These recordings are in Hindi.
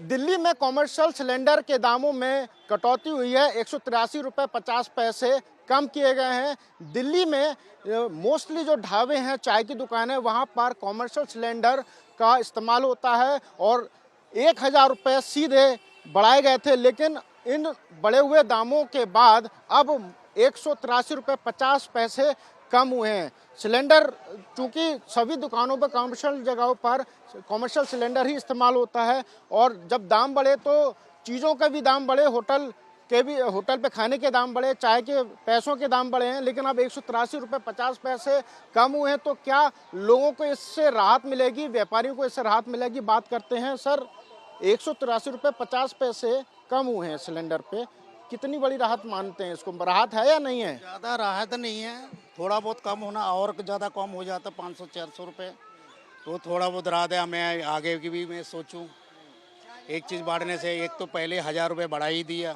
दिल्ली में कॉमर्शियल सिलेंडर के दामों में कटौती हुई है। 183 रुपये 50 पैसे कम किए गए हैं। दिल्ली में मोस्टली जो ढाबे हैं, चाय की दुकानें, वहां पर कॉमर्शियल सिलेंडर का इस्तेमाल होता है और 1000 रुपये सीधे बढ़ाए गए थे, लेकिन इन बढ़े हुए दामों के बाद अब 183 रुपये 50 पैसे कम हुए हैं। सिलेंडर, चूंकि सभी दुकानों पर कॉमर्शियल जगहों पर कॉमर्शियल सिलेंडर ही इस्तेमाल होता है और जब दाम बढ़े तो चीज़ों के भी दाम बढ़े, होटल पे खाने के दाम बढ़े, चाय के पैसों के दाम बढ़े हैं, लेकिन अब 183 रुपये 50 पैसे कम हुए हैं। तो क्या लोगों को इससे राहत मिलेगी, व्यापारियों को इससे राहत मिलेगी? बात करते हैं। सर, 183 रुपये 50 पैसे कम हुए हैं सिलेंडर पे, कितनी बड़ी राहत मानते हैं इसको? राहत है या नहीं है? ज़्यादा राहत नहीं है, थोड़ा बहुत कम होना, और ज़्यादा कम हो जाता 500-400 रुपये तो थोड़ा बहुत राहत है। मैं आगे की भी मैं सोचूं, एक चीज़ बढ़ने से, एक तो पहले 1000 रुपये बढ़ा ही दिया।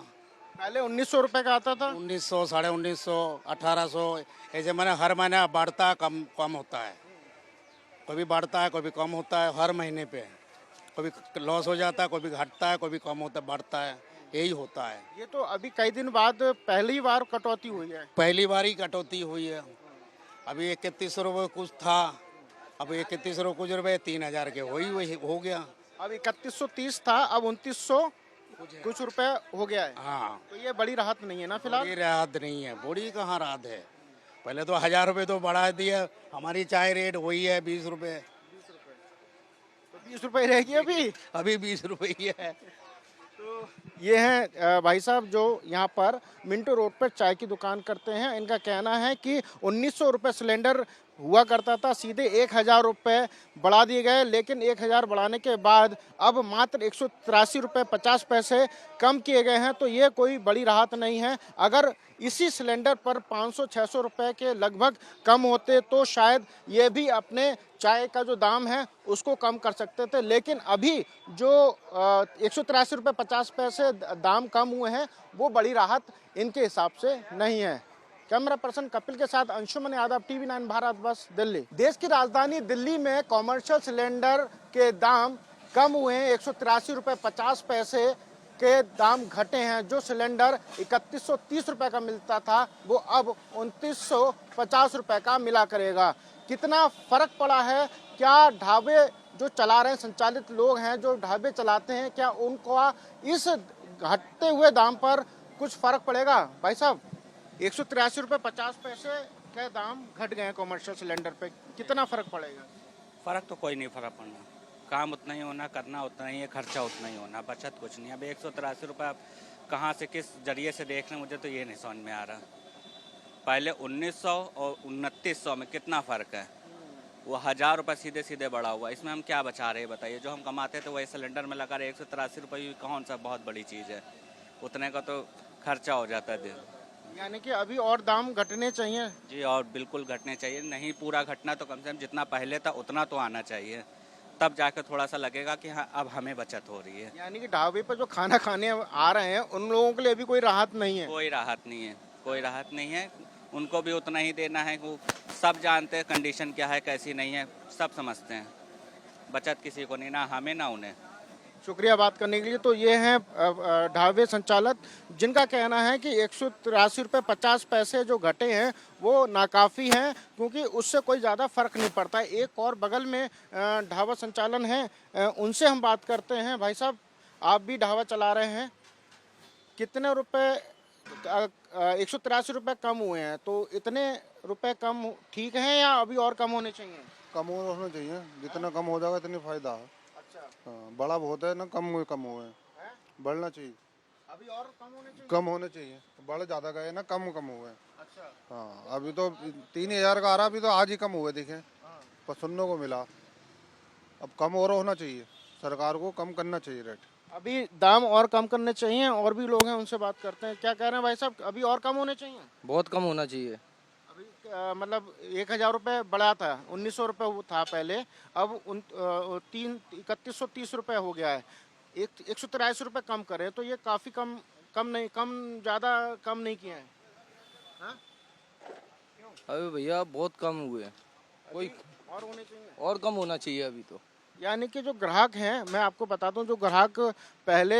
पहले 1900 रुपये का आता था। 1900, 1950, 1800, ऐसे मैंने हर महीने बढ़ता है, कम कम होता है, कभी बढ़ता है कभी कम होता है, हर महीने पे कभी लॉस हो जाता है, कभी घटता है, कभी कम होता है, बढ़ता है, यही होता है। ये तो अभी कई दिन बाद पहली बार कटौती हुई है। पहली बार ही कटौती हुई है। अभी 31 रुपये कुछ था, अब 31 कुछ रुपये 3000 के वही हो गया। अब 3130 था, अब 2900 कुछ रुपए हो गया है। हाँ, तो ये बड़ी राहत नहीं है ना फिलहाल? बड़ी राहत नहीं है, बड़ी कहाँ राहत है। पहले तो 1000 रुपये तो बढ़ा दिया। हमारी चाय रेट वही है 20 रुपये। तो 20 रुपए रहेगी अभी। अभी 20 रुपये ही है। तो ये हैं भाई साहब जो यहाँ पर मिंटो रोड पर चाय की दुकान करते हैं। इनका कहना है कि 1900 रुपये सिलेंडर हुआ करता था, सीधे 1000 रुपये बढ़ा दिए गए, लेकिन 1000 बढ़ाने के बाद अब मात्र 183 रुपये 50 पैसे कम किए गए हैं। तो ये कोई बड़ी राहत नहीं है। अगर इसी सिलेंडर पर 500-600 रुपये के लगभग कम होते तो शायद ये भी अपने चाय का जो दाम है उसको कम कर सकते थे, लेकिन अभी जो 183 रुपये 50 पैसे दाम कम हुए हैं वो बड़ी राहत इनके हिसाब से नहीं है। कैमरा पर्सन कपिल के साथ अंशुमन यादव, TV9 भारत बस, दिल्ली। देश की राजधानी दिल्ली में कॉमर्शियल सिलेंडर के दाम कम हुए हैं। 183 रुपये 50 पैसे के दाम घटे हैं। जो सिलेंडर 3130 रुपये का मिलता था वो अब 2950 रुपये का मिला करेगा। कितना फर्क पड़ा है? क्या ढाबे जो चला रहे हैं, संचालित लोग हैं जो ढाबे चलाते हैं, क्या उनको इस घटते हुए दाम पर कुछ फर्क पड़ेगा? भाई साहब, 183 रुपये 50 पैसे के दाम घट गए हैं कॉमर्शियल सिलेंडर पे, कितना फर्क पड़ेगा? फ़र्क तो कोई नहीं फर्क पड़ना, काम उतना ही होना, करना उतना ही है, खर्चा उतना ही होना, बचत कुछ नहीं। अब 183 रुपये आप कहाँ से किस जरिए से देख रहे हैं, मुझे तो ये नहीं समझ में आ रहा। पहले 1900 और 2900 में कितना फ़र्क है, वो 1000 रुपये सीधे सीधे बढ़ा हुआ। इसमें हम क्या बचा रहे हैं बताइए? जो हम कमाते थे वही सिलेंडर में लगा रहे। 183 रुपये कौन सा बहुत बड़ी चीज़ है, उतने का तो खर्चा हो जाता है दिन। यानी कि अभी और दाम घटने चाहिए। जी, और बिल्कुल घटने चाहिए। नहीं पूरा घटना तो कम से कम जितना पहले था उतना तो आना चाहिए, तब जाकर थोड़ा सा लगेगा कि हाँ अब हमें बचत हो रही है। यानी कि ढाबे पर जो खाना खाने आ रहे हैं उन लोगों के लिए भी कोई राहत नहीं है। कोई राहत नहीं है, कोई राहत नहीं है। उनको भी उतना ही देना है। वो सब जानते हैं कंडीशन क्या है कैसी नहीं है, सब समझते हैं। बचत किसी को नहीं, ना हमें ना उन्हें। शुक्रिया बात करने के लिए। तो ये हैं ढाबे संचालक जिनका कहना है कि 183 रुपये 50 पैसे जो घटे हैं वो नाकाफ़ी हैं, क्योंकि उससे कोई ज़्यादा फ़र्क नहीं पड़ता। एक और बगल में ढाबा संचालन है, उनसे हम बात करते हैं। भाई साहब, आप भी ढाबा चला रहे हैं, कितने रुपए 183 रुपये कम हुए हैं, तो इतने रुपए कम ठीक हैं या अभी और कम होने चाहिए? कम होना चाहिए, जितना कम हो जाएगा इतनी फायदा है। अच्छा, हाँ, बड़ा बहुत है ना, कम हुए हैं, बढ़ना चाहिए। अभी और कम होने चाहिए? कम होने चाहिए, बढ़ ज़्यादा गए ना, कम हुए हैं। अच्छा, हाँ, अभी तो 3000 का आ रहा, अभी तो आज ही कम हुए दिखे, पर सुनने को मिला। अब कम और होना चाहिए, सरकार को कम करना चाहिए रेट। अभी दाम और कम करने चाहिए। और भी लोग हैं, उनसे बात करते हैं। क्या कह रहे हैं भाई साहब, अभी और कम होने चाहिए? बहुत कम होना चाहिए। अभी मतलब 1000 रुपये बढ़ा था, 1900 रुपये वो था पहले, अब 3130 रुपये हो गया है। 183 रुपये कम करे तो ये काफ़ी कम ज़्यादा कम नहीं किए हैं। हाँ? अभी भैया बहुत कम हुए हैं, कोई और होने चाहिए। और कम होना चाहिए अभी तो। यानी कि जो ग्राहक हैं, मैं आपको बताता हूँ, जो ग्राहक पहले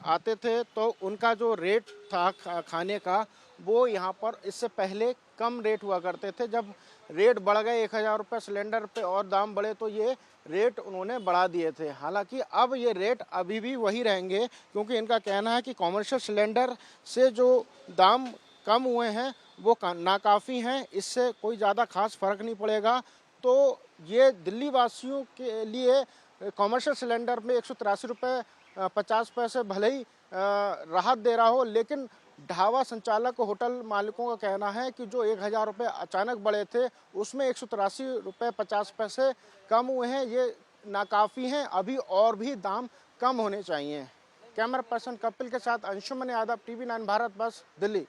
आते थे तो उनका जो रेट था खाने का, वो यहाँ पर इससे पहले कम रेट हुआ करते थे। जब रेट बढ़ गए 1000 रुपये सिलेंडर पे और दाम बढ़े तो ये रेट उन्होंने बढ़ा दिए थे। हालांकि अब ये रेट अभी भी वही रहेंगे, क्योंकि इनका कहना है कि कॉमर्शियल सिलेंडर से जो दाम कम हुए हैं वो नाकाफ़ी हैं, इससे कोई ज़्यादा खास फर्क नहीं पड़ेगा। तो ये दिल्ली वासियों के लिए कॉमर्शियल सिलेंडर में 183 रुपये 50 पैसे भले ही राहत दे रहा हो, लेकिन ढाबा संचालक होटल मालिकों का कहना है कि जो 1000 रुपये अचानक बढ़े थे उसमें 183 रुपये 50 पैसे कम हुए हैं, ये नाकाफ़ी हैं। अभी और भी दाम कम होने चाहिए। कैमरा पर्सन कपिल के साथ अंशुमन यादव, TV9 भारत, बस दिल्ली।